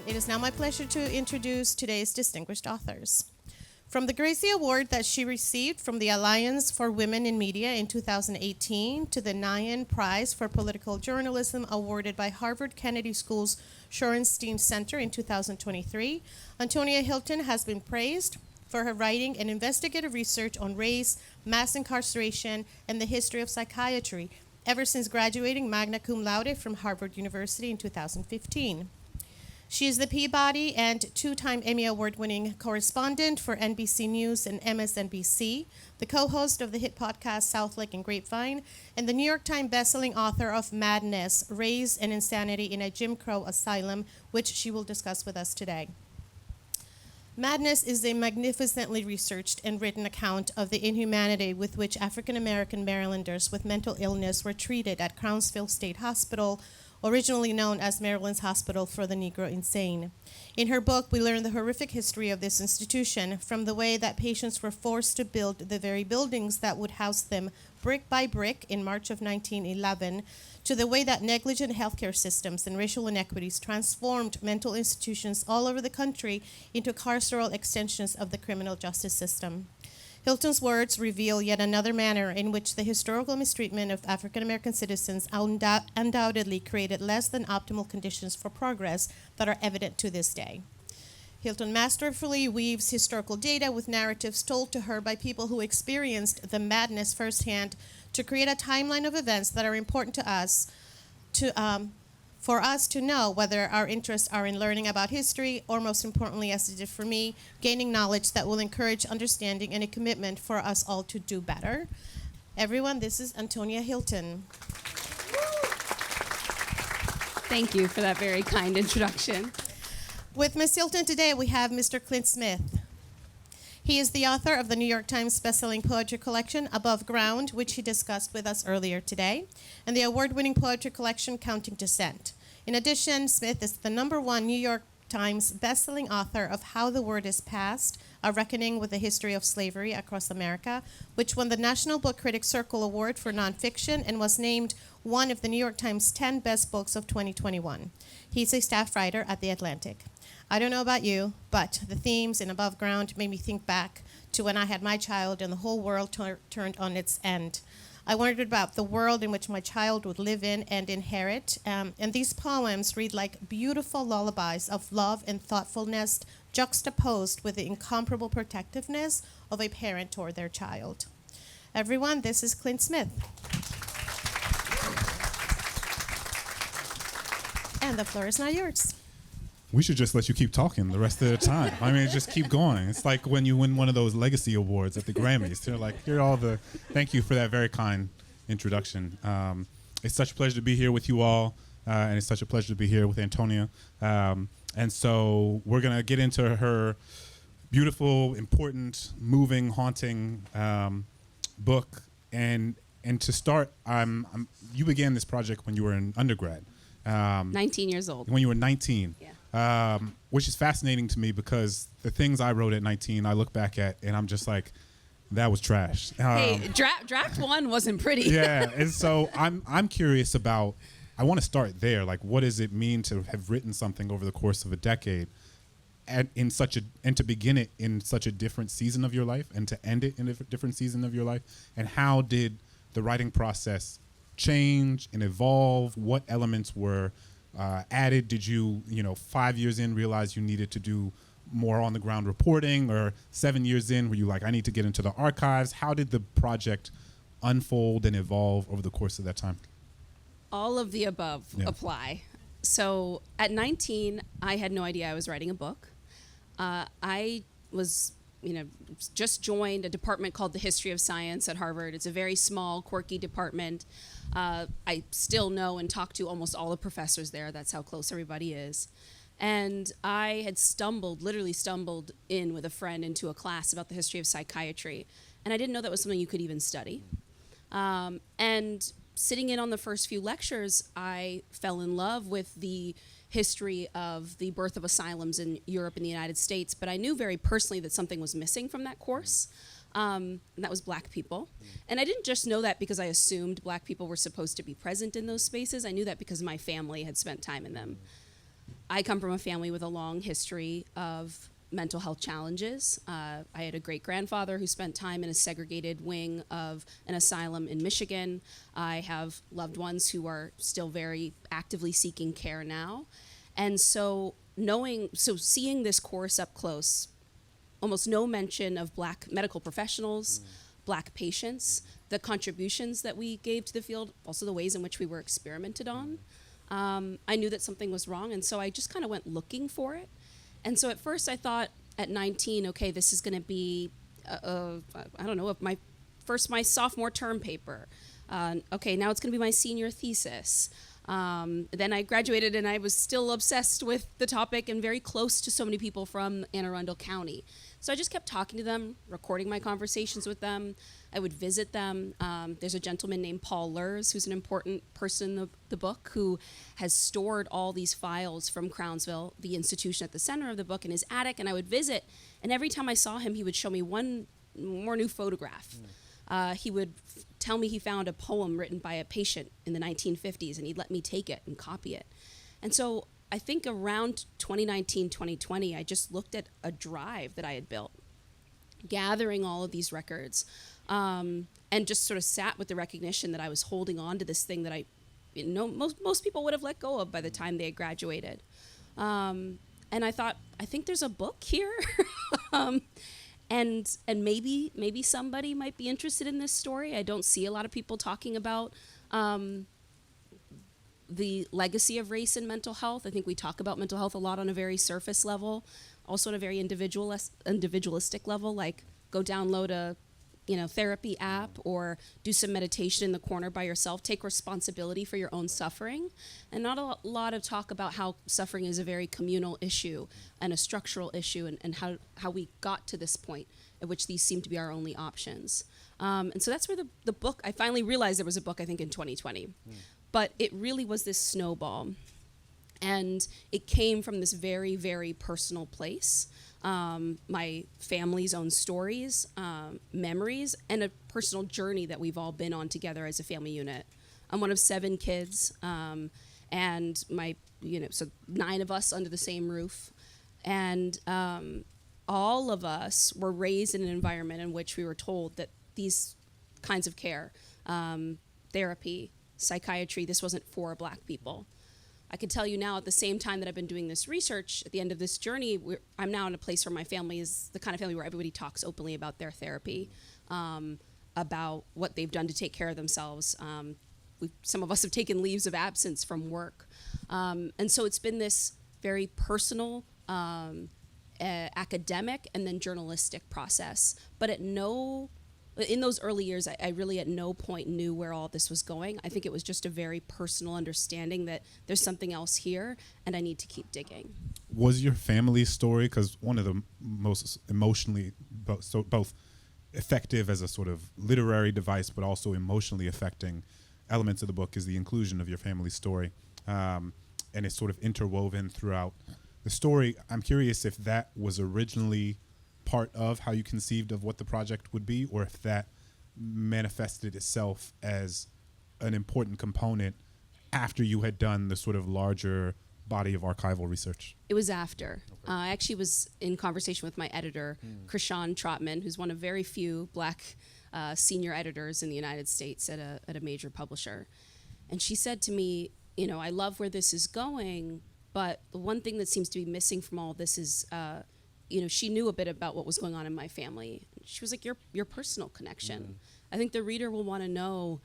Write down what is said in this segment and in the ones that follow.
It is now my pleasure to introduce today's distinguished authors. From the Gracie Award that she received from the Alliance for Women in Media in 2018 to the Nyan Prize for Political Journalism awarded by Harvard Kennedy School's Shorenstein Center in 2023, Antonia Hylton has been praised for her writing and investigative research on race, mass incarceration, and the history of psychiatry, ever since graduating magna cum laude from Harvard University in 2015. She is the Peabody and two-time Emmy Award-winning correspondent for NBC News and MSNBC, the co-host of the hit podcast South Lake and Grapevine, and the New York Times bestselling author of Madness, Race and Insanity in a Jim Crow Asylum, which she will discuss with us today. Madness is a magnificently researched and written account of the inhumanity with which African-American Marylanders with mental illness were treated at Crownsville State Hospital, originally known as Maryland's Hospital for the Negro Insane. In her book, we learn the horrific history of this institution, from the way that patients were forced to build the very buildings that would house them brick by brick in March of 1911, to the way that negligent healthcare systems and racial inequities transformed mental institutions all over the country into carceral extensions of the criminal justice system. Hylton's words reveal yet another manner in which the historical mistreatment of African-American citizens undoubtedly created less than optimal conditions for progress that are evident to this day. Hylton masterfully weaves historical data with narratives told to her by people who experienced the madness firsthand to create a timeline of events that are important to us, for us to know whether our interests are in learning about history, or most importantly, as it did for me, gaining knowledge that will encourage understanding and a commitment for us all to do better. Everyone, this is Antonia Hylton. Thank you for that very kind introduction. With Ms. Hylton today, we have Mr. Clint Smith. He is the author of the New York Times bestselling poetry collection, Above Ground, which he discussed with us earlier today, and the award-winning poetry collection, Counting Descent. In addition, Smith is the #1 New York Times bestselling author of How the Word is Passed, A Reckoning with the History of Slavery Across America, which won the National Book Critics Circle Award for Nonfiction and was named one of the New York Times 10 Best Books of 2021. He's a staff writer at The Atlantic. I don't know about you, but the themes in Above Ground made me think back to when I had my child and the whole world turned on its end. I wondered about the world in which my child would live in and inherit, and these poems read like beautiful lullabies of love and thoughtfulness juxtaposed with the incomparable protectiveness of a parent toward their child. Everyone, this is Clint Smith. And the floor is now yours. We should just let you keep talking the rest of the time. I mean, just keep going. It's like when you win one of those legacy awards at the Grammys. They're like, here are all the, thank you for that very kind introduction. It's such a pleasure to be here with you all, and it's such a pleasure to be here with Antonia. And so we're going to get into her beautiful, important, moving, haunting book. And to start, you began this project when you were in undergrad. 19 years old. When you were 19. Yeah. Which is fascinating to me because the things I wrote at 19, I look back at and I'm just like, that was trash. Hey, draft one wasn't pretty. Yeah, and so I'm curious about, I want to start there. Like, what does it mean to have written something over the course of a decade and to begin it in such a different season of your life and to end it in a different season of your life? And how did the writing process change and evolve? What elements were added? Did you 5 years in realize you needed to do more on the ground reporting, or 7 years in were you like, I need to get into the archives? How did the project unfold and evolve over the course of that time? All of the above apply. So at 19, I had no idea I was writing a book. I was just joined a department called the History of Science at Harvard. It's a very small, quirky department. I still know and talk to almost all the professors there. That's how close everybody is. And I had literally stumbled in with a friend into a class about the history of psychiatry. And I didn't know that was something you could even study. And sitting in on the first few lectures, I fell in love with the history of the birth of asylums in Europe and the United States. But I knew very personally that something was missing from that course. And that was Black people. And I didn't just know that because I assumed Black people were supposed to be present in those spaces. I knew that because my family had spent time in them. I come from a family with a long history of mental health challenges. I had a great-grandfather who spent time in a segregated wing of an asylum in Michigan. I have loved ones who are still very actively seeking care now. And so seeing this course up close, almost no mention of Black medical professionals, Black patients, the contributions that we gave to the field, also the ways in which we were experimented on. I knew that something was wrong, and so I just kind of went looking for it. And so at first I thought at 19, okay, this is going to be, I don't know, my sophomore term paper. Okay, now it's going to be my senior thesis. Then I graduated and I was still obsessed with the topic and very close to so many people from Anne Arundel County. So I just kept talking to them, recording my conversations with them. I would visit them. There's a gentleman named Paul Lurs, who's an important person in the book, who has stored all these files from Crownsville, the institution at the center of the book, in his attic. And I would visit, and every time I saw him, he would show me one more new photograph. He would tell me he found a poem written by a patient in the 1950s, and he'd let me take it and copy it. And so I think around 2019, 2020, I just looked at a drive that I had built, gathering all of these records, and just sort of sat with the recognition that I was holding on to this thing that most people would have let go of by the time they had graduated. And I thought, I think there's a book here. And maybe somebody might be interested in this story. I don't see a lot of people talking about the legacy of race in mental health. I think we talk about mental health a lot on a very surface level, also on a very individualistic level, like go download a therapy app or do some meditation in the corner by yourself. Take responsibility for your own suffering. And not a lot of talk about how suffering is a very communal issue and a structural issue, and how we got to this point at which these seem to be our only options. And so that's where the book, I finally realized there was a book, I think, in 2020. But it really was this snowball. And it came from this very, very personal place. My family's own stories, memories, and a personal journey that we've all been on together as a family unit. I'm one of 7 kids, and so 9 of us under the same roof. And all of us were raised in an environment in which we were told that these kinds of care, therapy, psychiatry, this wasn't for Black people. I can tell you now, at the same time that I've been doing this research, at the end of this journey, I'm now in a place where my family is the kind of family where everybody talks openly about their therapy, about what they've done to take care of themselves. Some of us have taken leaves of absence from work. And so it's been this very personal, academic, and then journalistic process. But in those early years, I really at no point knew where all this was going. I think it was just a very personal understanding that there's something else here and I need to keep digging. Was your family story, because one of the most emotionally, both effective as a sort of literary device, but also emotionally affecting elements of the book is the inclusion of your family story. And it's sort of interwoven throughout the story. I'm curious if that was originally part of how you conceived of what the project would be, or if that manifested itself as an important component after you had done the sort of larger body of archival research. It was after. Okay. I actually was in conversation with my editor, Krishan Trotman, who's one of very few Black senior editors in the United States at a major publisher. And she said to me, I love where this is going, but the one thing that seems to be missing from all this is she knew a bit about what was going on in my family. She was like, your personal connection. I think the reader will want to know,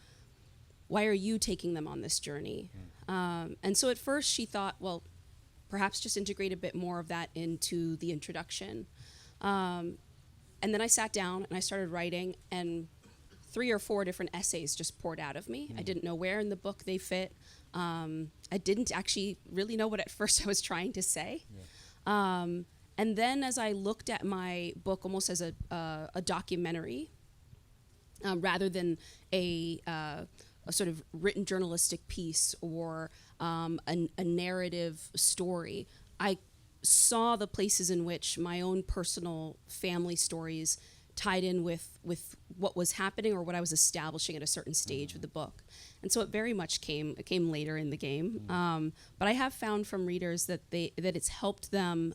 why are you taking them on this journey? And so at first she thought, well, perhaps just integrate a bit more of that into the introduction. And then I sat down and I started writing, and 3 or 4 different essays just poured out of me. I didn't know where in the book they fit. I didn't actually really know what at first I was trying to say. And then as I looked at my book almost as a documentary, rather than a sort of written journalistic piece or a narrative story, I saw the places in which my own personal family stories tied in with what was happening or what I was establishing at a certain stage of the book. And so it very much came later in the game. But I have found from readers that it's helped them,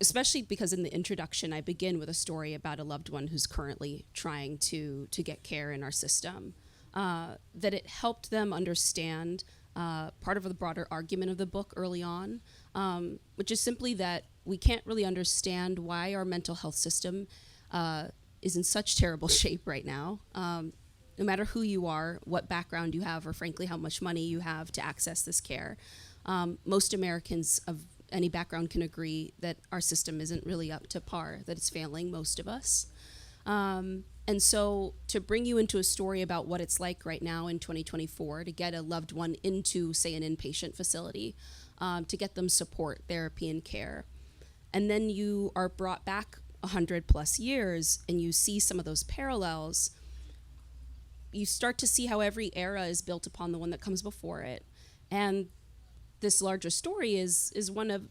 especially because in the introduction I begin with a story about a loved one who's currently trying to get care in our system, that it helped them understand part of the broader argument of the book early on, which is simply that we can't really understand why our mental health system is in such terrible shape right now. No matter who you are, what background you have, or frankly how much money you have to access this care, most Americans of any background can agree that our system isn't really up to par, that it's failing most of us. And so to bring you into a story about what it's like right now in 2024 to get a loved one into, say, an inpatient facility, to get them support, therapy, and care. And then you are brought back 100 plus years and you see some of those parallels. You start to see how every era is built upon the one that comes before it. And this larger story is one of,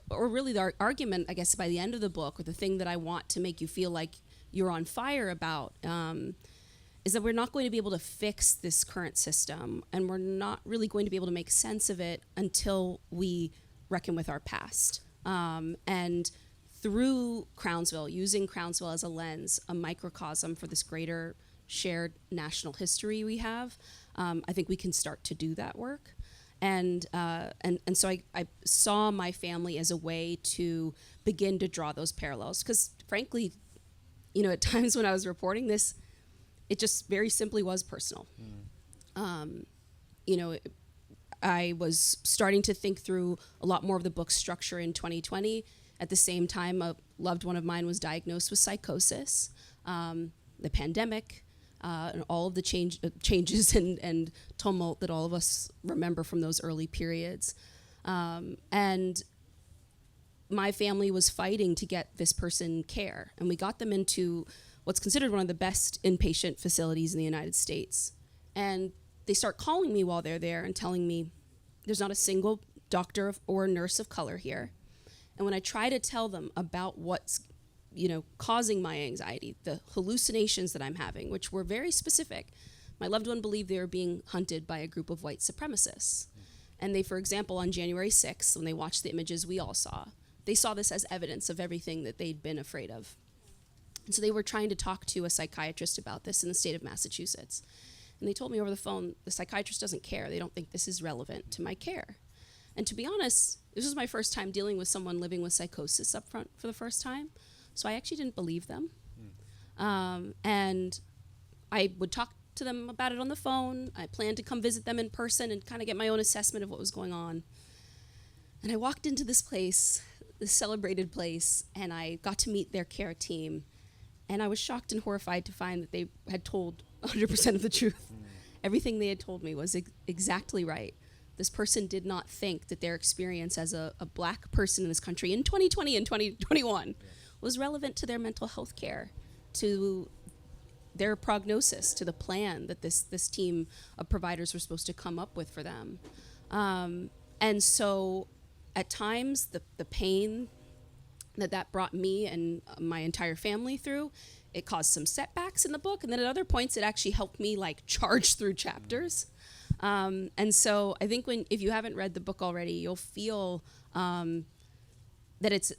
or really the argument, I guess, by the end of the book, or the thing that I want to make you feel like you're on fire about, is that we're not going to be able to fix this current system, and we're not really going to be able to make sense of it until we reckon with our past. And through Crownsville, using Crownsville as a lens, a microcosm for this greater shared national history we have, I think we can start to do that work. And so I saw my family as a way to begin to draw those parallels. Because frankly, at times when I was reporting this, it just very simply was personal. I was starting to think through a lot more of the book's structure in 2020. At the same time, a loved one of mine was diagnosed with psychosis, the pandemic, and all of the changes and tumult that all of us remember from those early periods. And my family was fighting to get this person care, and we got them into what's considered one of the best inpatient facilities in the United States. And they start calling me while they're there and telling me there's not a single doctor or nurse of color here. And when I try to tell them about what's causing my anxiety, the hallucinations that I'm having, which were very specific, my loved one believed they were being hunted by a group of white supremacists. And they, for example, on January 6th, when they watched the images we all saw, they saw this as evidence of everything that they'd been afraid of. And so they were trying to talk to a psychiatrist about this in the state of Massachusetts. And they told me over the phone, the psychiatrist doesn't care. They don't think this is relevant to my care. And to be honest, this was my first time dealing with someone living with psychosis up front for the first time. So I actually didn't believe them. And I would talk to them about it on the phone. I planned to come visit them in person and kind of get my own assessment of what was going on. And I walked into this place, this celebrated place, and I got to meet their care team. And I was shocked and horrified to find that they had told 100% of the truth. Everything they had told me was exactly right. This person did not think that their experience as a black person in this country in 2020 and 2021 was relevant to their mental health care, to their prognosis, to the plan that this team of providers were supposed to come up with for them. And so at times, the pain that brought me and my entire family through, it caused some setbacks in the book. And then at other points, it actually helped me charge through chapters. And so I think if you haven't read the book already, you'll feel that it's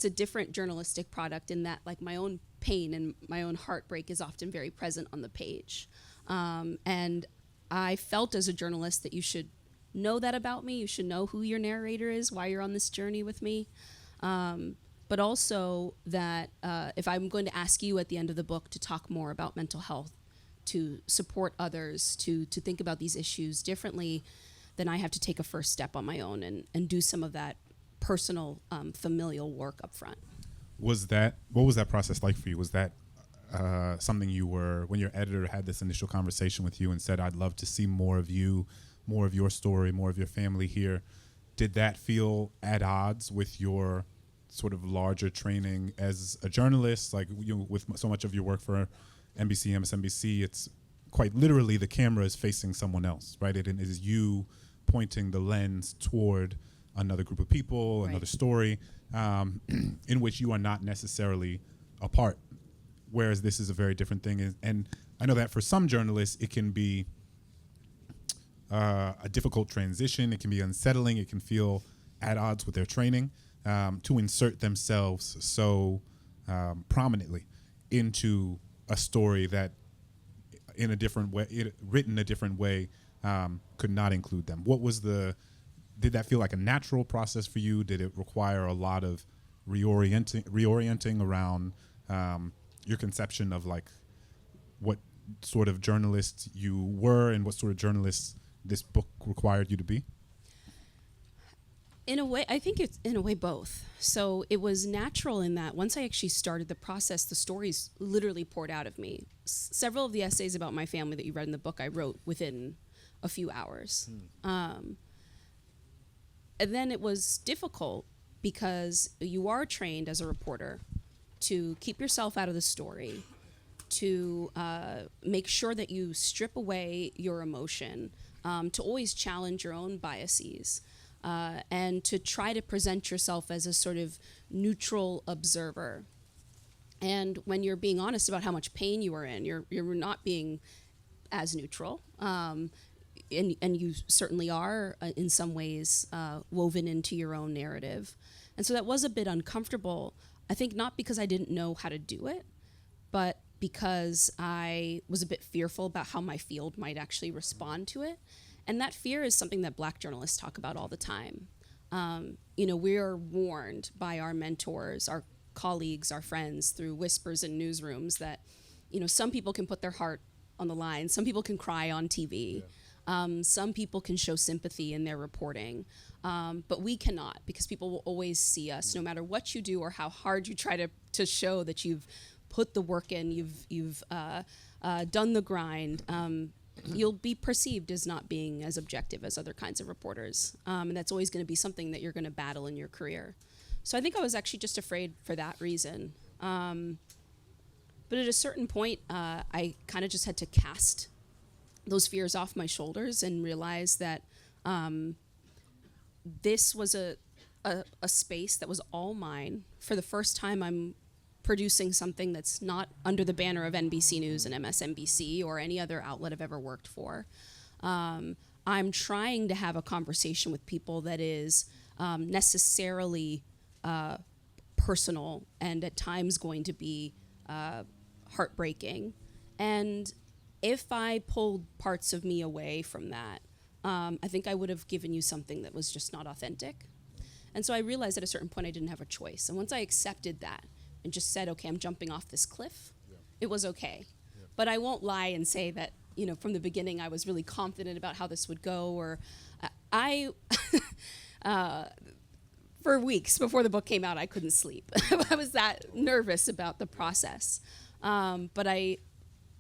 a different journalistic product, in that my own pain and my own heartbreak is often very present on the page. And I felt as a journalist that you should know that about me. You should know who your narrator is, why you're on this journey with me. But also that if I'm going to ask you at the end of the book to talk more about mental health, to support others, to think about these issues differently, then I have to take a first step on my own and do some of that personal, familial work up front. What was that process like for you? Was that something when your editor had this initial conversation with you and said, I'd love to see more of you, more of your story, more of your family here, did that feel at odds with your sort of larger training as a journalist? With so much of your work for NBC, MSNBC, it's quite literally the camera is facing someone else, right? It is you pointing the lens toward another group of people, another story. in which you are not necessarily a part, whereas this is a very different thing. And I know that for some journalists, it can be a difficult transition. It can be unsettling. It can feel at odds with their training to insert themselves so prominently into a story that, in a different way, written a different way, could not include them. Did that feel like a natural process for you? Did it require a lot of reorienting around your conception of like what sort of journalist you were and what sort of journalist this book required you to be? In a way, I think it's in a way both. So it was natural in that once I actually started the process, the stories literally poured out of me. Several of the essays about my family that you read in the book, I wrote within a few hours. And then it was difficult because you are trained as a reporter to keep yourself out of the story, to make sure that you strip away your emotion, to always challenge your own biases, and to try to present yourself as a sort of neutral observer. And when you're being honest about how much pain you are in, you're not being as neutral. And you certainly are, in some ways, woven into your own narrative. And so that was a bit uncomfortable, I think not because I didn't know how to do it, but because I was a bit fearful about how my field might actually respond to it. And that fear is something that Black journalists talk about all the time. We are warned by our mentors, our colleagues, our friends, through whispers in newsrooms that, some people can put their heart on the line, some people can cry on TV. Yeah. Some people can show sympathy in their reporting, but we cannot, because people will always see us, no matter what you do or how hard you try to show that you've put the work in, you've done the grind. You'll be perceived as not being as objective as other kinds of reporters, and that's always going to be something that you're going to battle in your career. So I think I was actually just afraid for that reason. But at a certain point, I kind of just had to cast those fears off my shoulders and realize that this was a space that was all mine. For the first time, I'm producing something that's not under the banner of NBC News and MSNBC or any other outlet I've ever worked for. I'm trying to have a conversation with people that is necessarily personal and at times going to be heartbreaking. And if I pulled parts of me away from that, I think I would have given you something that was just not authentic. And so I realized at a certain point I didn't have a choice. And once I accepted that and just said, okay, I'm jumping off this cliff, it was okay. Yeah. But I won't lie and say that, from the beginning I was really confident about how this would go, or for weeks before the book came out, I couldn't sleep. I was that nervous about the process. But I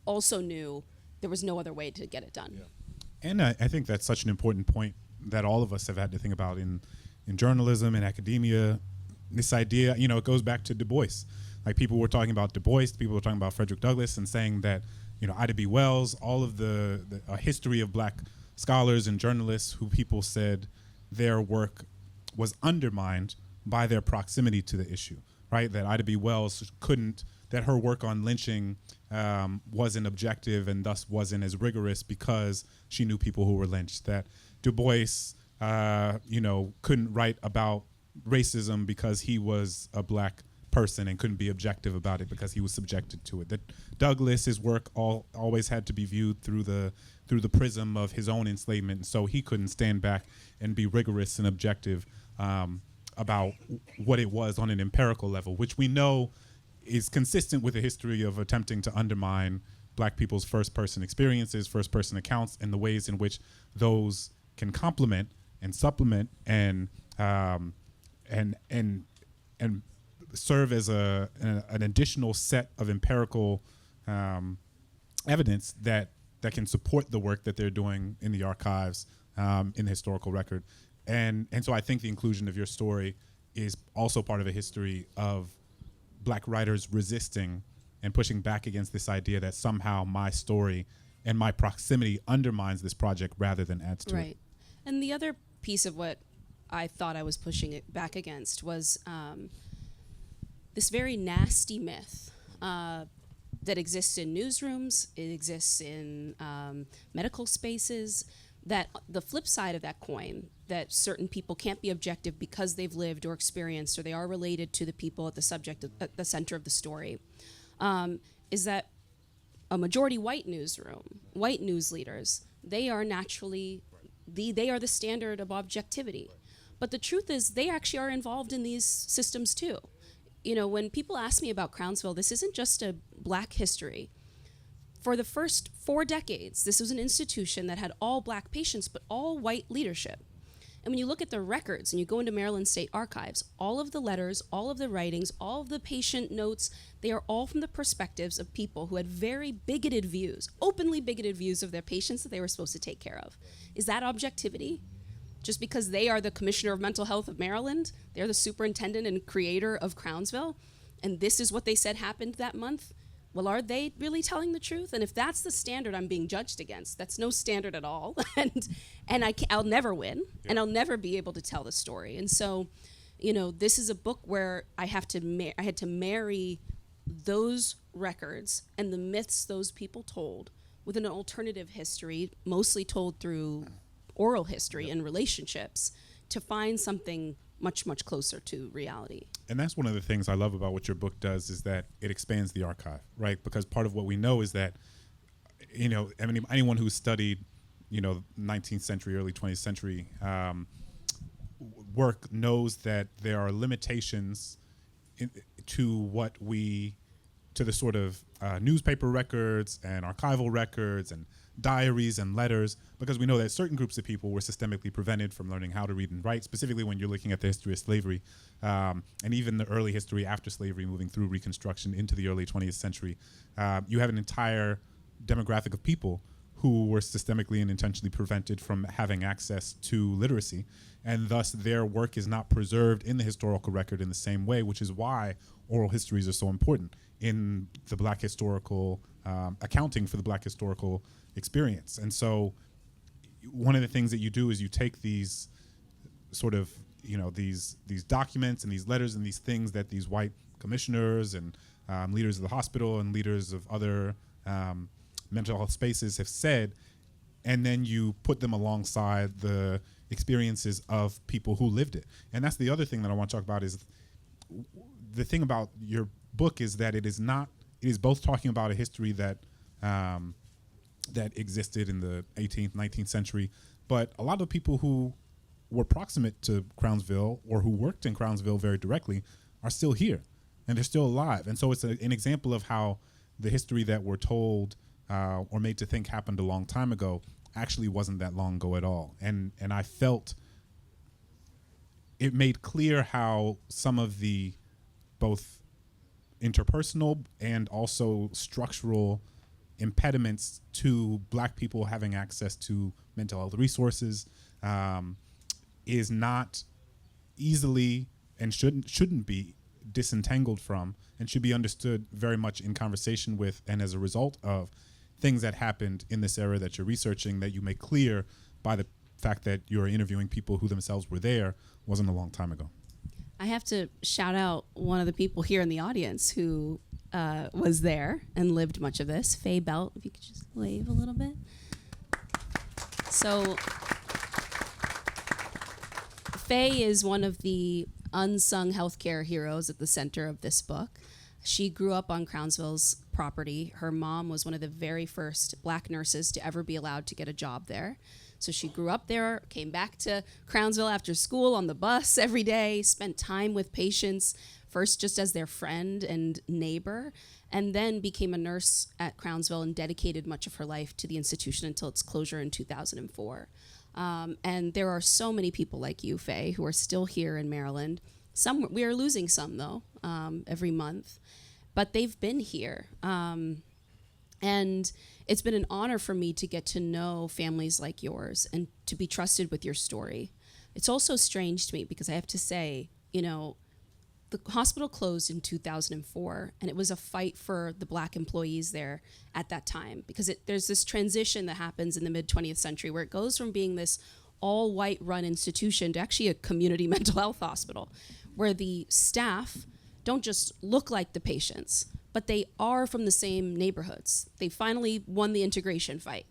also knew there was no other way to get it done. Yeah. And I think that's such an important point that all of us have had to think about in journalism and academia. This idea, it goes back to Du Bois. Like, people were talking about Du Bois, people were talking about Frederick Douglass, and saying that, Ida B. Wells, all of the history of Black scholars and journalists who people said their work was undermined by their proximity to the issue, right? That Ida B. Wells that her work on lynching wasn't objective and thus wasn't as rigorous because she knew people who were lynched. That Du Bois, couldn't write about racism because he was a Black person and couldn't be objective about it because he was subjected to it. That Douglass, his work always had to be viewed through the prism of his own enslavement, and so he couldn't stand back and be rigorous and objective about what it was on an empirical level, which we know is consistent with a history of attempting to undermine Black people's first-person experiences, first-person accounts, and the ways in which those can complement and supplement and serve as an additional set of empirical evidence that can support the work that they're doing in the archives, in the historical record. And so I think the inclusion of your story is also part of a history of Black writers resisting and pushing back against this idea that somehow my story and my proximity undermines this project rather than adds to it. Right. And the other piece of what I thought I was pushing it back against was this very nasty myth that exists in newsrooms, it exists in medical spaces, that the flip side of that coin, that certain people can't be objective because they've lived or experienced or they are related to the people at the center of the story, is that a majority white newsroom, white news leaders, they are naturally, they are the standard of objectivity. But the truth is they actually are involved in these systems too. You know, when people ask me about Crownsville, this isn't just a black history. For the first 4 decades, this was an institution that had all black patients, but all white leadership. And when you look at the records and you go into Maryland State Archives, all of the letters, all of the writings, all of the patient notes, they are all from the perspectives of people who had very bigoted views, openly bigoted views of their patients that they were supposed to take care of. Is that objectivity? Just because they are the commissioner of mental health of Maryland, they're the superintendent and creator of Crownsville, and this is what they said happened that month? Well, are they really telling the truth? And if that's the standard I'm being judged against, that's no standard at all. and I'll never win, and I'll never be able to tell the story. And so, you know, this is a book where I had to marry those records and the myths those people told with an alternative history, mostly told through oral history and relationships, to find something much, much closer to reality. And that's one of the things I love about what your book does, is that it expands the archive, right? Because part of what we know is that, you know, I mean, anyone who's studied, you know, 19th century, early 20th century work knows that there are limitations to the sort of newspaper records and archival records and diaries and letters, because we know that certain groups of people were systemically prevented from learning how to read and write, specifically when you're looking at the history of slavery, and even the early history after slavery, moving through Reconstruction into the early 20th century. You have an entire demographic of people who were systemically and intentionally prevented from having access to literacy, and thus their work is not preserved in the historical record in the same way, which is why oral histories are so important in the Black historical, accounting for the Black historical experience. And so one of the things that you do is you take these sort of, you know, these documents and these letters and these things that these white commissioners and leaders of the hospital and leaders of other mental health spaces have said, and then you put them alongside the experiences of people who lived it. And that's the other thing that I want to talk about, is the thing about your book is that it is both talking about a history that that existed in the 18th, 19th century, but a lot of people who were proximate to Crownsville or who worked in Crownsville very directly are still here, and they're still alive. And so it's an example of how the history that we're told or made to think happened a long time ago actually wasn't that long ago at all. And I felt it made clear how some of the both interpersonal and also structural impediments to Black people having access to mental health resources is not easily and shouldn't be disentangled from, and should be understood very much in conversation with, and as a result of things that happened in this era that you're researching, that you make clear by the fact that you're interviewing people who themselves were there, wasn't a long time ago. I have to shout out one of the people here in the audience who was there and lived much of this, Faye Belt. If you could just wave a little bit. So Faye is one of the unsung healthcare heroes at the center of this book. She grew up on Crownsville's property. Her mom was one of the very first Black nurses to ever be allowed to get a job there. So she grew up there, came back to Crownsville after school on the bus every day, spent time with patients, first just as their friend and neighbor, and then became a nurse at Crownsville and dedicated much of her life to the institution until its closure in 2004. And there are so many people like you, Faye, who are still here in Maryland. We are losing some, though, every month. But they've been here. And it's been an honor for me to get to know families like yours and to be trusted with your story. It's also strange to me because I have to say, you know, the hospital closed in 2004, and it was a fight for the Black employees there at that time, because there's this transition that happens in the mid-20th century where it goes from being this all-white run institution to actually a community mental health hospital, where the staff don't just look like the patients, but they are from the same neighborhoods. They finally won the integration fight.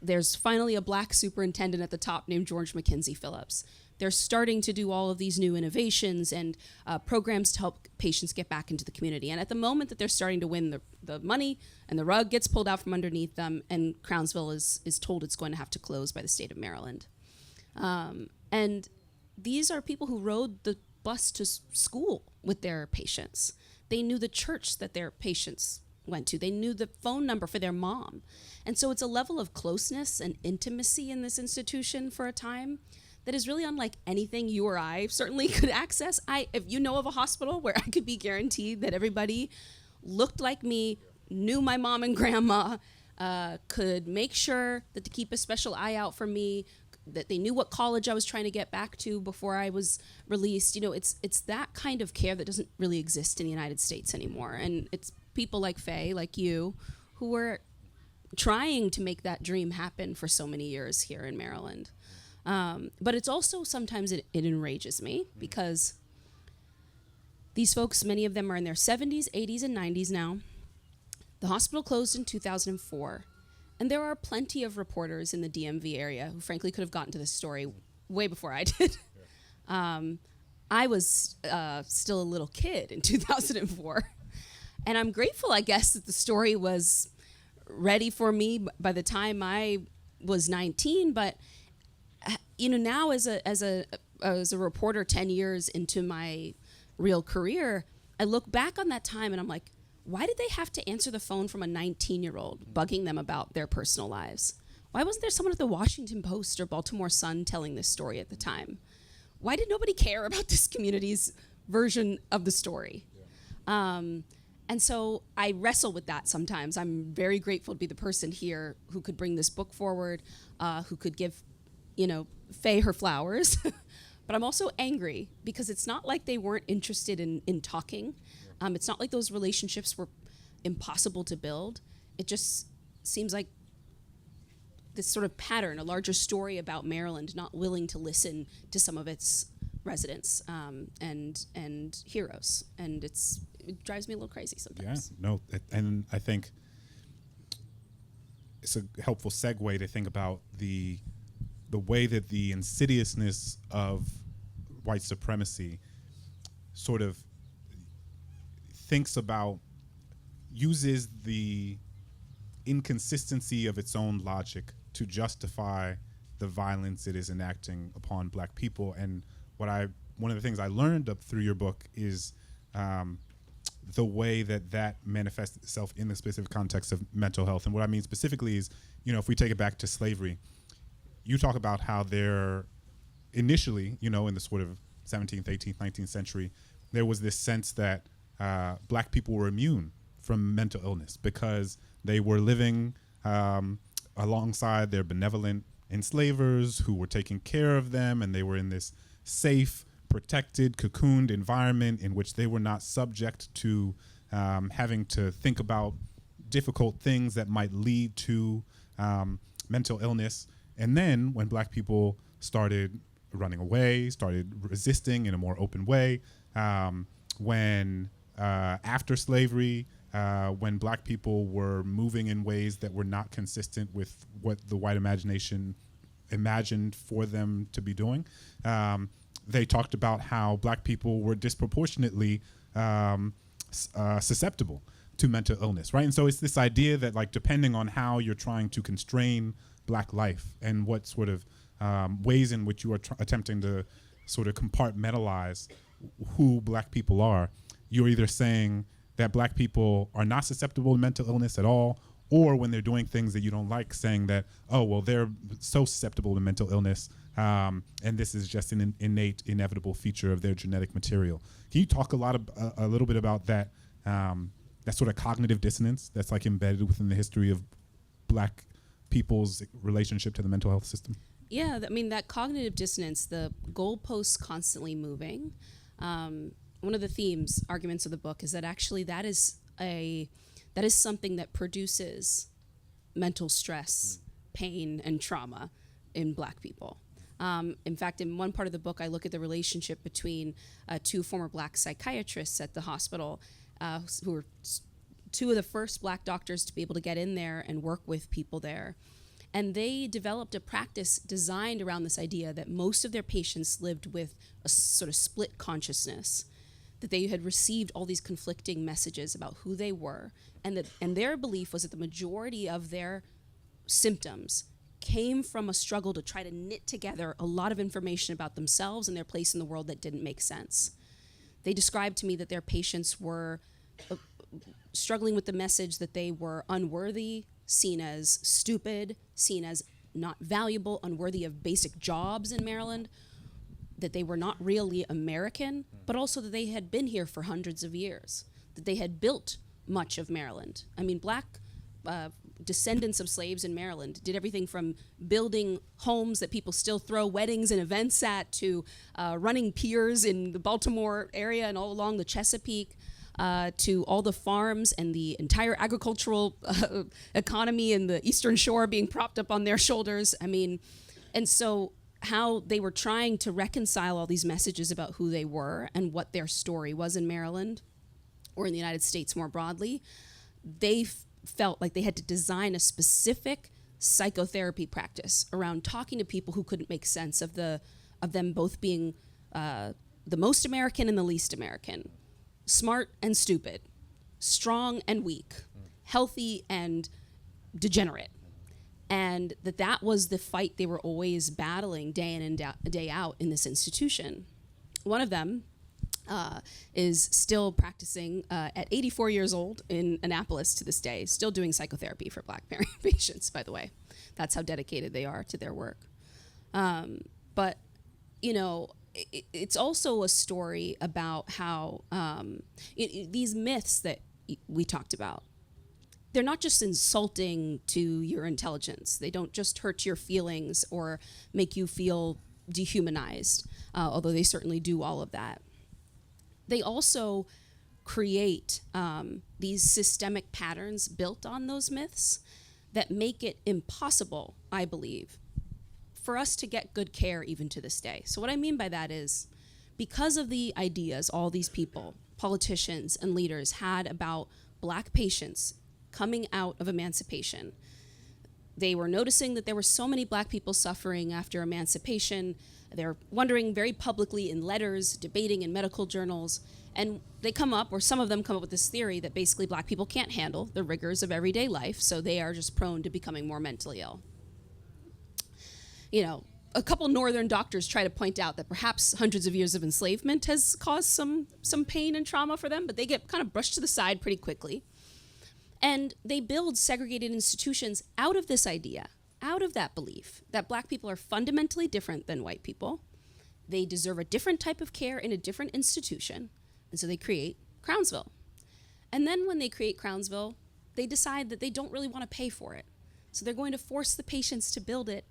There's finally a black superintendent at the top named George McKenzie Phillips. They're starting to do all of these new innovations and programs to help patients get back into the community. And at the moment that they're starting to win the money and the rug gets pulled out from underneath them, and Crownsville is told it's going to have to close by the state of Maryland. And these are people who rode the bus to school with their patients. They knew the church that their patients went to. They knew the phone number for their mom. And so it's a level of closeness and intimacy in this institution for a time that is really unlike anything you or I certainly could access. If you know of a hospital where I could be guaranteed that everybody looked like me, knew my mom and grandma, could make sure that to keep a special eye out for me, that they knew what college I was trying to get back to before I was released. You know, it's that kind of care that doesn't really exist in the United States anymore. And it's people like Faye, like you, who were trying to make that dream happen for so many years here in Maryland. But it's also sometimes it enrages me because these folks, many of them are in their 70s, 80s, and 90s now. The hospital closed in 2004. And there are plenty of reporters in the DMV area who frankly could have gotten to this story way before I did. I was still a little kid in 2004. And I'm grateful, I guess, that the story was ready for me by the time I was 19. But you know, now as a reporter 10 years into my real career, I look back on that time and I'm like, why did they have to answer the phone from a 19-year-old bugging them about their personal lives? Why wasn't there someone at the Washington Post or Baltimore Sun telling this story at the time? Why did nobody care about this community's version of the story? And so I wrestle with that sometimes. I'm very grateful to be the person here who could bring this book forward, who could give, you know, Faye her flowers. But I'm also angry because it's not like they weren't interested in talking. It's not like those relationships were impossible to build. It just seems like this sort of pattern, a larger story about Maryland not willing to listen to some of its residents and heroes. And it drives me a little crazy sometimes. Yeah, no, and I think it's a helpful segue to think about the way that the insidiousness of white supremacy sort of uses the inconsistency of its own logic to justify the violence it is enacting upon black people. And one of the things I learned up through your book is the way that manifests itself in the specific context of mental health. And what I mean specifically is, you know, if we take it back to slavery, you talk about how there initially, you know, in the sort of 17th, 18th, 19th century, there was this sense that black people were immune from mental illness because they were living alongside their benevolent enslavers who were taking care of them, and they were in this safe, protected, cocooned environment in which they were not subject to having to think about difficult things that might lead to mental illness. And then when black people started running away, started resisting in a more open way, after slavery, when black people were moving in ways that were not consistent with what the white imagination imagined for them to be doing, they talked about how black people were disproportionately susceptible to mental illness, right? And so it's this idea that, like, depending on how you're trying to constrain black life and what sort of ways in which you are attempting to sort of compartmentalize who black people are, you're either saying that black people are not susceptible to mental illness at all, or when they're doing things that you don't like, saying that, oh, well, they're so susceptible to mental illness, and this is just an innate, inevitable feature of their genetic material. Can you talk a little bit about that sort of cognitive dissonance that's like embedded within the history of black people's relationship to the mental health system? Yeah, I mean, that cognitive dissonance, the goalposts constantly moving. One of the themes, arguments of the book is that actually that is something that produces mental stress, pain, and trauma in black people. In fact, in one part of the book, I look at the relationship between two former black psychiatrists at the hospital who were two of the first black doctors to be able to get in there and work with people there. And they developed a practice designed around this idea that most of their patients lived with a sort of split consciousness, that they had received all these conflicting messages about who they were, and their belief was that the majority of their symptoms came from a struggle to try to knit together a lot of information about themselves and their place in the world that didn't make sense. They described to me that their patients were struggling with the message that they were unworthy, seen as stupid, seen as not valuable, unworthy of basic jobs in Maryland, that they were not really American, but also that they had been here for hundreds of years, that they had built much of Maryland. I mean, black descendants of slaves in Maryland did everything from building homes that people still throw weddings and events at, to running piers in the Baltimore area and all along the Chesapeake, to all the farms and the entire agricultural economy in the Eastern Shore being propped up on their shoulders. I mean, and so how they were trying to reconcile all these messages about who they were and what their story was in Maryland or in the United States more broadly, they felt like they had to design a specific psychotherapy practice around talking to people who couldn't make sense of them both being the most American and the least American, smart and stupid, strong and weak, healthy and degenerate. And that was the fight they were always battling day in and day out in this institution. One of them is still practicing at 84 years old in Annapolis to this day, still doing psychotherapy for black patients, by the way. That's how dedicated they are to their work. But, you know, it's also a story about how these myths that we talked about, they're not just insulting to your intelligence. They don't just hurt your feelings or make you feel dehumanized, although they certainly do all of that. They also create these systemic patterns built on those myths that make it impossible, I believe, for us to get good care even to this day. So what I mean by that is, because of the ideas all these people, politicians and leaders, had about black patients coming out of emancipation, they were noticing that there were so many black people suffering after emancipation. They're wondering very publicly in letters, debating in medical journals, and they come up, or some of them come up with this theory that basically black people can't handle the rigors of everyday life, so they are just prone to becoming more mentally ill. You know, a couple northern doctors try to point out that perhaps hundreds of years of enslavement has caused some pain and trauma for them, but they get kind of brushed to the side pretty quickly. And they build segregated institutions out of this idea, out of that belief that black people are fundamentally different than white people. They deserve a different type of care in a different institution. And so they create Crownsville. And then when they create Crownsville, they decide that they don't really want to pay for it. So they're going to force the patients to build it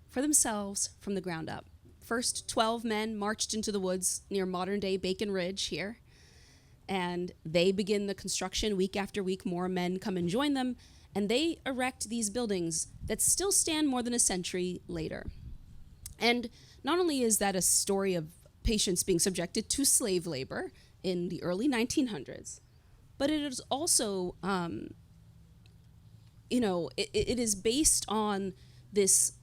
for themselves from the ground up. First, 12 men marched into the woods near modern-day Bacon Ridge here, and they begin the construction week after week. More men come and join them, and they erect these buildings that still stand more than a century later. And not only is that a story of patients being subjected to slave labor in the early 1900s, but it is also, it is based on this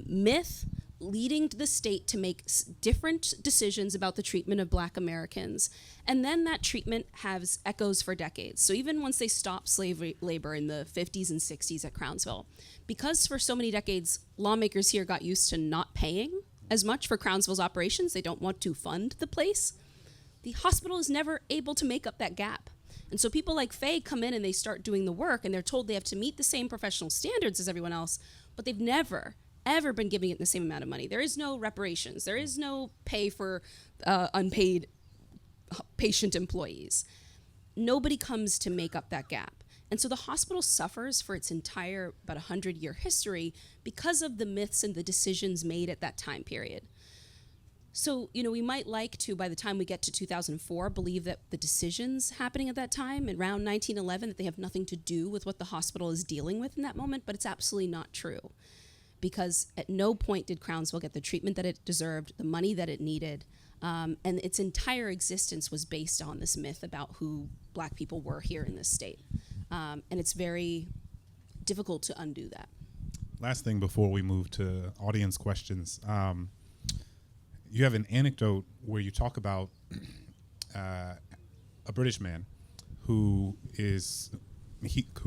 myth leading to the state to make different decisions about the treatment of black Americans. And then that treatment has echoes for decades. So even once they stopped slave labor in the 50s and 60s at Crownsville, because for so many decades, lawmakers here got used to not paying as much for Crownsville's operations, they don't want to fund the place, the hospital is never able to make up that gap. And so people like Faye come in and they start doing the work, and they're told they have to meet the same professional standards as everyone else, but they've never ever been giving it the same amount of money. There is no reparations. There is no pay for unpaid patient employees. Nobody comes to make up that gap. And so the hospital suffers for its entire about 100-year history because of the myths and the decisions made at that time period. So, we might like to, by the time we get to 2004, believe that the decisions happening at that time, around 1911, that they have nothing to do with what the hospital is dealing with in that moment, but it's absolutely not true. because at no point did Crownsville get the treatment that it deserved, the money that it needed, and its entire existence was based on this myth about who Black people were here in this state. And it's very difficult to undo that. Last thing before we move to audience questions. You have an anecdote where you talk about a British man who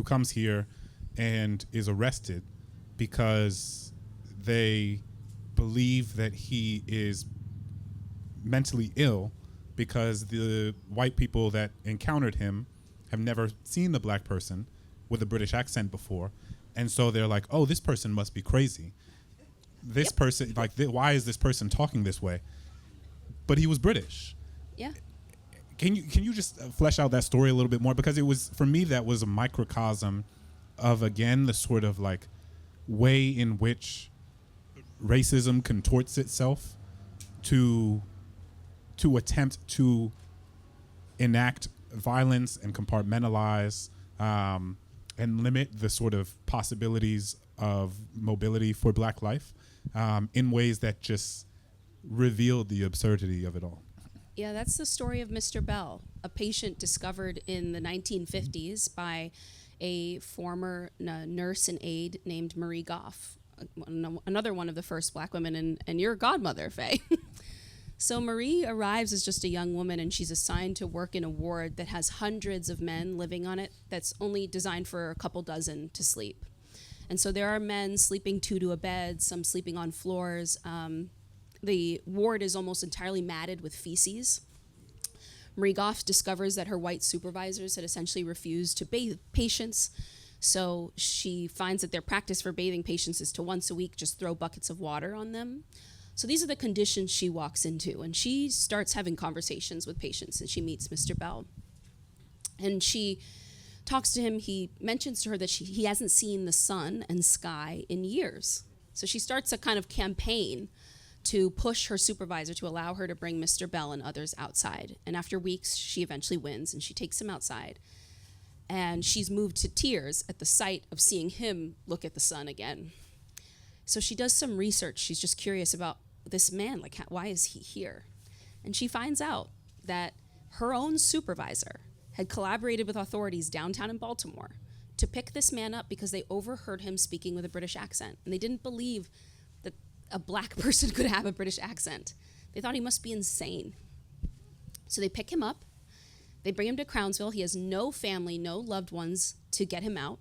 comes here and is arrested because they believe that he is mentally ill because the white people that encountered him have never seen the Black person with a British accent before. And so they're like, oh, this person must be crazy. This person, like, why is this person talking this way? But he was British. Yeah. Can you just flesh out that story a little bit more? Because it was, for me, that was a microcosm of, again, the sort of like way in which racism contorts itself to attempt to enact violence and compartmentalize and limit the sort of possibilities of mobility for Black life in ways that just revealed the absurdity of it all. Yeah, that's the story of Mr. Bell, a patient discovered in the 1950s by a former nurse and aide named Marie Goff, another one of the first Black women, and your godmother, Faye. So Marie arrives as just a young woman, and she's assigned to work in a ward that has hundreds of men living on it that's only designed for a couple dozen to sleep. And so there are men sleeping two to a bed, some sleeping on floors. The ward is almost entirely matted with feces. Marie Goff discovers that her white supervisors had essentially refused to bathe patients, so she finds that their practice for bathing patients is to once a week just throw buckets of water on them. So these are the conditions she walks into, and she starts having conversations with patients, and she meets Mr. Bell. And she talks to him. He mentions to her that he hasn't seen the sun and sky in years. So she starts a kind of campaign to push her supervisor to allow her to bring Mr. Bell and others outside. And after weeks, she eventually wins, and she takes him outside. And she's moved to tears at the sight of seeing him look at the sun again. So she does some research. She's just curious about this man, like, why is he here? And she finds out that her own supervisor had collaborated with authorities downtown in Baltimore to pick this man up because they overheard him speaking with a British accent. And they didn't believe that a Black person could have a British accent. They thought he must be insane. So they pick him up. They bring him to Crownsville. He has no family, no loved ones to get him out.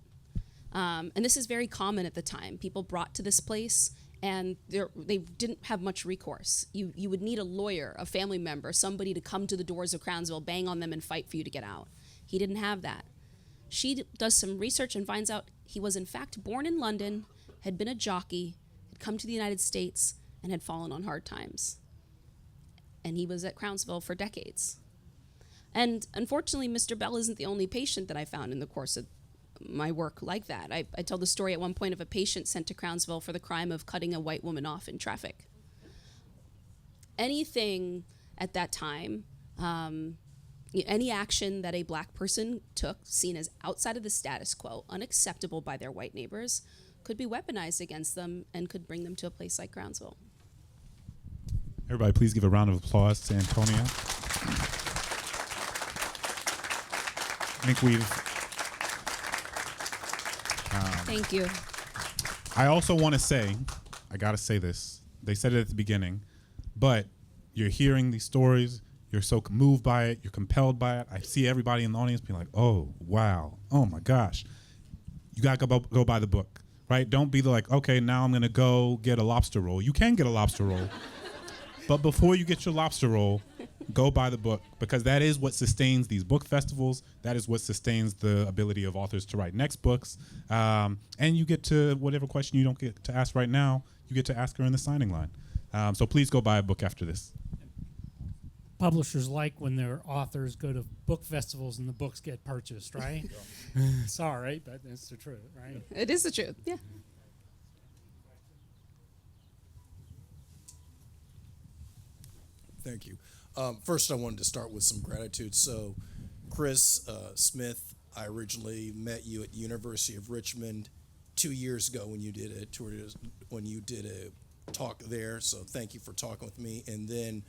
And this is very common at the time. People brought to this place, and they didn't have much recourse. You would need a lawyer, a family member, somebody to come to the doors of Crownsville, bang on them, and fight for you to get out. He didn't have that. She does some research and finds out he was in fact born in London, had been a jockey, had come to the United States, and had fallen on hard times. And he was at Crownsville for decades. And unfortunately, Mr. Bell isn't the only patient that I found in the course of my work like that. I tell the story at one point of a patient sent to Crownsville for the crime of cutting a white woman off in traffic. Anything at that time, any action that a Black person took, seen as outside of the status quo, unacceptable by their white neighbors, could be weaponized against them and could bring them to a place like Crownsville. Everybody, please give a round of applause to Antonia. I think Thank you. I also want to say, I got to say this. They said it at the beginning, but you're hearing these stories. You're so moved by it. You're compelled by it. I see everybody in the audience being like, oh, wow. Oh, my gosh. You got to go buy the book, right? Don't be like, okay, now I'm going to go get a lobster roll. You can get a lobster roll. But before you get your lobster roll, go buy the book, because that is what sustains these book festivals. That is what sustains the ability of authors to write next books. And you get to, whatever question you don't get to ask right now, you get to ask her in the signing line. So please go buy a book after this. Publishers like when their authors go to book festivals and the books get purchased, right? Sorry, but that's the truth, right? It is the truth, yeah. Thank you. First, I wanted to start with some gratitude. So, Chris Smith, I originally met you at University of Richmond 2 years ago when you did a tour, when you did a talk there. So thank you for talking with me. And then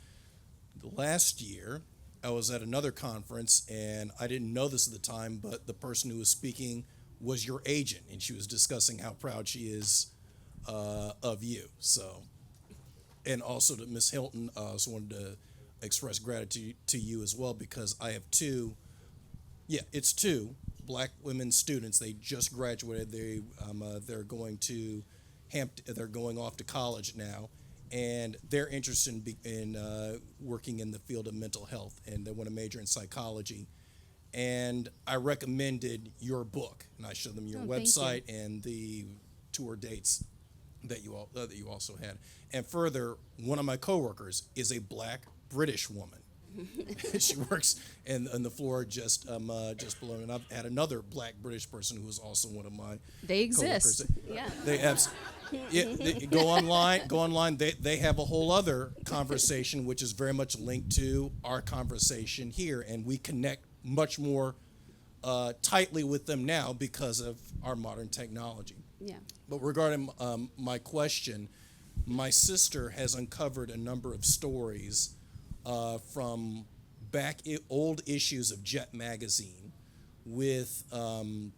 last year, I was at another conference, and I didn't know this at the time, but the person who was speaking was your agent, and she was discussing how proud she is of you. So, and also to Ms. Hylton, I also wanted to express gratitude to you as well, because I have two black women students. They just graduated. They're going to they're going off to college now, and they're interested in working in the field of mental health, and they want to major in psychology. And I recommended your book, and I showed them your website and the tour dates that you also had. And further, one of my coworkers is a black British woman. She works in the floor just below, and I've had another black British person who is also one of my. They exist. Yeah. They go online. They have a whole other conversation which is very much linked to our conversation here, and we connect much more tightly with them now because of our modern technology. Yeah. But regarding my question, my sister has uncovered a number of stories from old issues of Jet magazine with on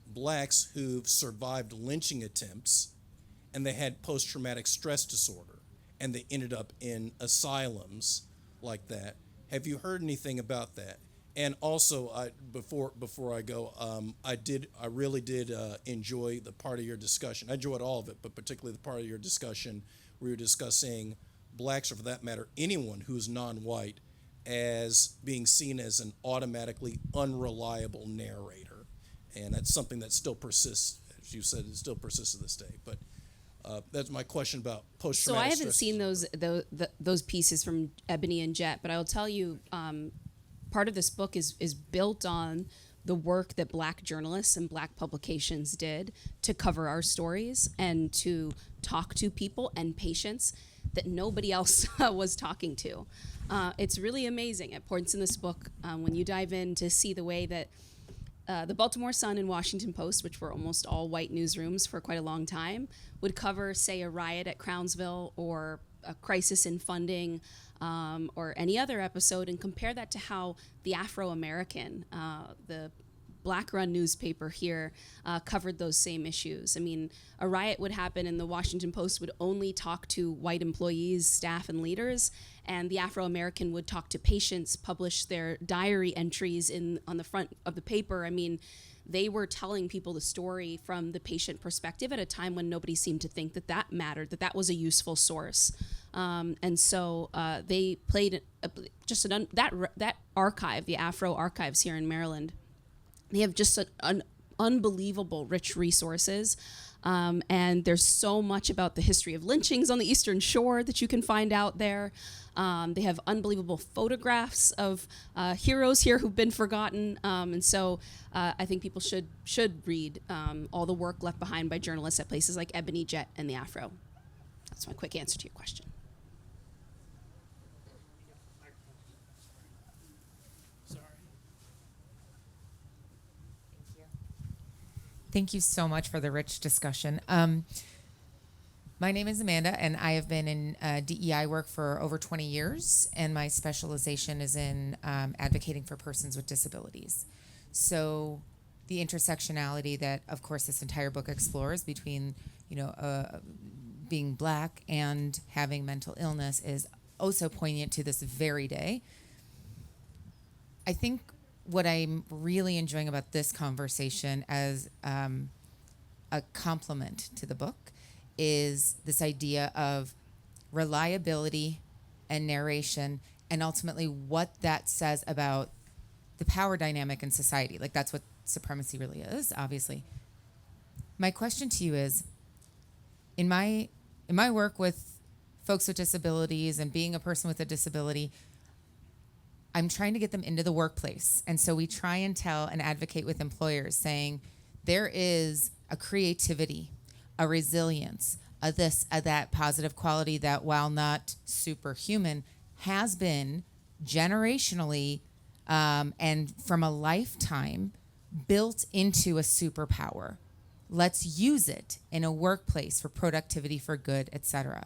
blacks who've survived lynching attempts, and they had post-traumatic stress disorder, and they ended up in asylums like that. Have you heard anything about that? And also, before I go, I really did enjoy the part of your discussion. I enjoyed all of it, but particularly the part of your discussion where you were discussing blacks, or for that matter, anyone who's non-white, as being seen as an automatically unreliable narrator. And that's something that still persists, as you said, it still persists to this day. But that's my question about post-traumatic So I haven't stress seen disorder. those pieces from Ebony and Jet, but I will tell you, part of this book is built on the work that black journalists and black publications did to cover our stories and to talk to people and patients that nobody else was talking to. It's really amazing at points in this book when you dive in to see the way that the Baltimore Sun and Washington Post, which were almost all white newsrooms for quite a long time, would cover, say, a riot at Crownsville or a crisis in funding or any other episode, and compare that to how the Afro-American, the black-run newspaper here, covered those same issues. I mean, a riot would happen and the Washington Post would only talk to white employees, staff, and leaders, and the Afro-American would talk to patients, publish their diary entries on the front of the paper. I mean, they were telling people the story from the patient perspective at a time when nobody seemed to think that mattered, that was a useful source. And so they played that archive, the Afro archives here in Maryland. They have just an unbelievable rich resources. And there's so much about the history of lynchings on the Eastern Shore that you can find out there. They have unbelievable photographs of heroes here who've been forgotten. And so I think people should read all the work left behind by journalists at places like Ebony, Jet, and the Afro. That's my quick answer to your question. Thank you so much for the rich discussion. My name is Amanda, and I have been in DEI work for over 20 years, and my specialization is in advocating for persons with disabilities. So the intersectionality that, of course, this entire book explores between, being black and having mental illness is so poignant to this very day. I think what I'm really enjoying about this conversation as a compliment to the book is this idea of reliability and narration, and ultimately what that says about the power dynamic in society. Like, that's what supremacy really is, obviously. My question to you is, in my work with folks with disabilities and being a person with a disability, I'm trying to get them into the workplace. And so we try and tell and advocate with employers saying there is a creativity, a resilience, a that positive quality that, while not superhuman, has been generationally and from a lifetime built into a superpower. Let's use it in a workplace for productivity, for good, etc.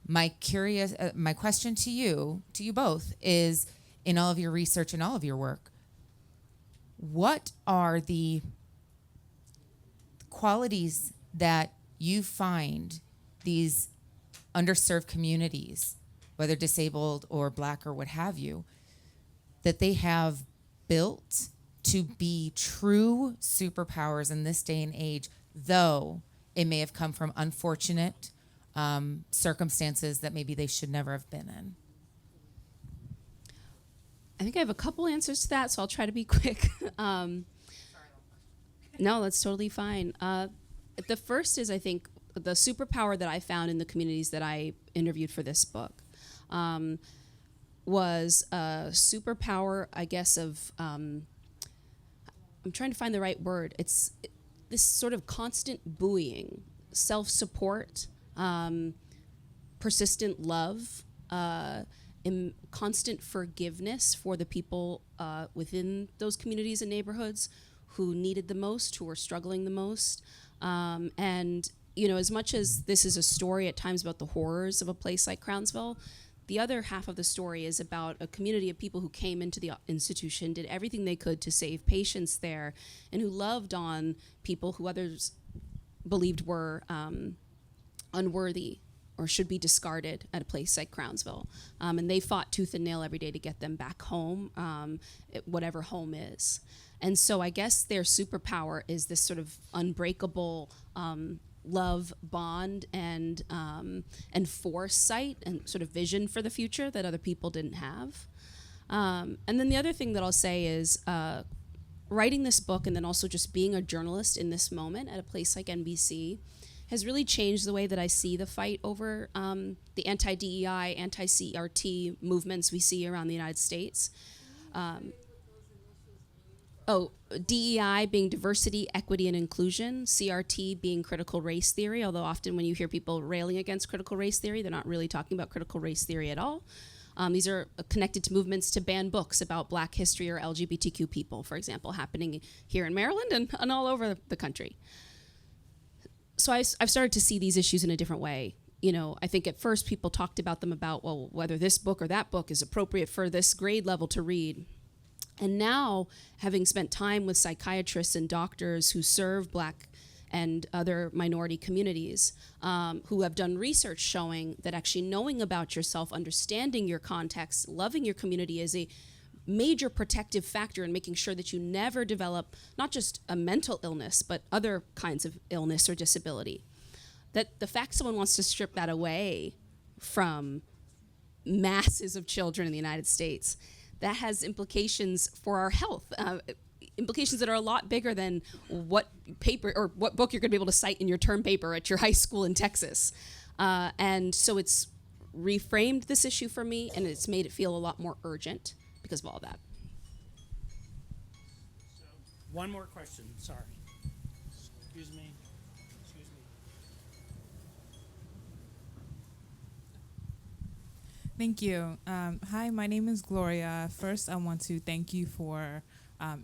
My question to you both is, in all of your research and all of your work, what are the qualities that you find these underserved communities, whether disabled or Black or what have you, that they have built to be true superpowers in this day and age, though it may have come from unfortunate circumstances that maybe they should never have been in? I think I have a couple answers to that, so I'll try to be quick. No, that's totally fine. The first is, I think, the superpower that I found in the communities that I interviewed for this book was a superpower, I guess, of, I'm trying to find the right word. It's this sort of constant buoying, self-support, persistent love, constant forgiveness for the people within those communities and neighborhoods who needed the most, who were struggling the most. And, you know, as much as this is a story at times about the horrors of a place like Crownsville, the other half of the story is about a community of people who came into the institution, did everything they could to save patients there, and who loved on people who others believed were unworthy or should be discarded at a place like Crownsville. And they fought tooth and nail every day to get them back home, whatever home is. And so I guess their superpower is this sort of unbreakable love bond and foresight and sort of vision for the future that other people didn't have. And then the other thing that I'll say is writing this book and then also just being a journalist in this moment at a place like NBC has really changed the way that I see the fight over the anti-DEI, anti-CRT movements we see around the United States. DEI being diversity, equity, and inclusion, CRT being critical race theory, although often when you hear people railing against critical race theory, they're not really talking about critical race theory at all. These are connected to movements to ban books about Black history or LGBTQ people, for example, happening here in Maryland and all over the country. So I've started to see these issues in a different way. You know, I think at first people talked about them about, well, whether this book or that book is appropriate for this grade level to read. And now, having spent time with psychiatrists and doctors who serve Black and other minority communities, who have done research showing that actually knowing about yourself, understanding your context, loving your community is a major protective factor in making sure that you never develop not just a mental illness, but other kinds of illness or disability. That the fact someone wants to strip that away from masses of children in the United States, that has implications for our health, implications that are a lot bigger than what paper or what book you're going to be able to cite in your term paper at your high school in Texas. And so it's reframed this issue for me, and it's made it feel a lot more urgent because of all that. One more question, sorry. Excuse me. Thank you. Hi, my name is Gloria. First, I want to thank you for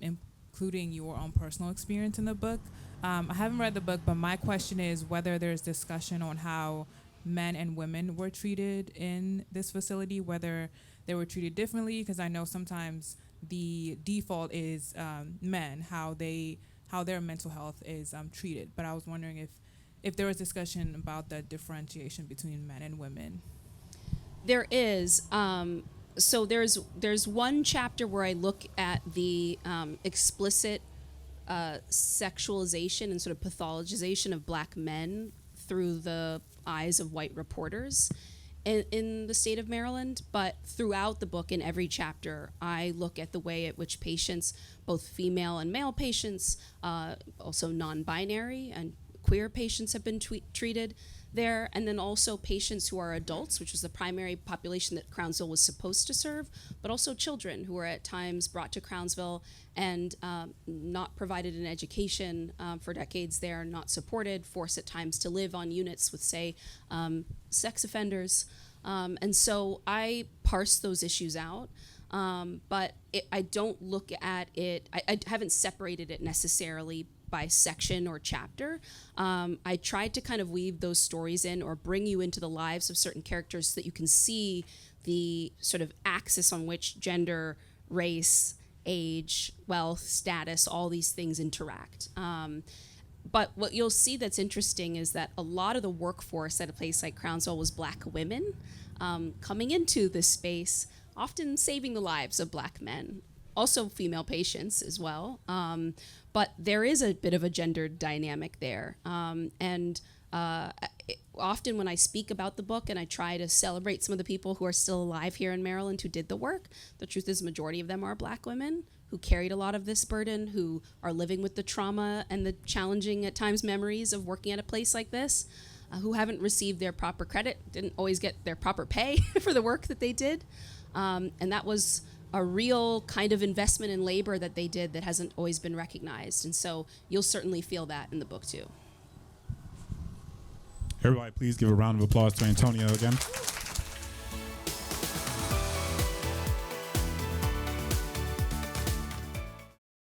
including your own personal experience in the book. I haven't read the book, but my question is whether there's discussion on how men and women were treated in this facility, whether they were treated differently, because I know sometimes the default is men, how their mental health is treated. But I was wondering if there was discussion about the differentiation between men and women. There is. So there's one chapter where I look at the explicit sexualization and sort of pathologization of Black men through the eyes of white reporters in the state of Maryland. But throughout the book, in every chapter, I look at the way at which patients, both female and male patients, also non-binary and queer patients have been treated there, and then also patients who are adults, which was the primary population that Crownsville was supposed to serve, but also children who were at times brought to Crownsville and not provided an education for decades there, not supported, forced at times to live on units with, say, sex offenders. And so I parse those issues out. but I don't look at it, I haven't separated it necessarily by section or chapter. I tried to kind of weave those stories in or bring you into the lives of certain characters so that you can see the sort of axis on which gender, race, age, wealth, status, all these things interact. But what you'll see that's interesting is that a lot of the workforce at a place like Crownsville was black women coming into this space, often saving the lives of black men, also female patients as well. But there is a bit of a gendered dynamic there. Often when I speak about the book and I try to celebrate some of the people who are still alive here in Maryland who did the work, the truth is the majority of them are black women who carried a lot of this burden, who are living with the trauma and the challenging at times memories of working at a place like this, who haven't received their proper credit, didn't always get their proper pay for the work that they did. And that was a real kind of investment in labor that they did that hasn't always been recognized. And so you'll certainly feel that in the book too. Everybody, please give a round of applause to Antonia again.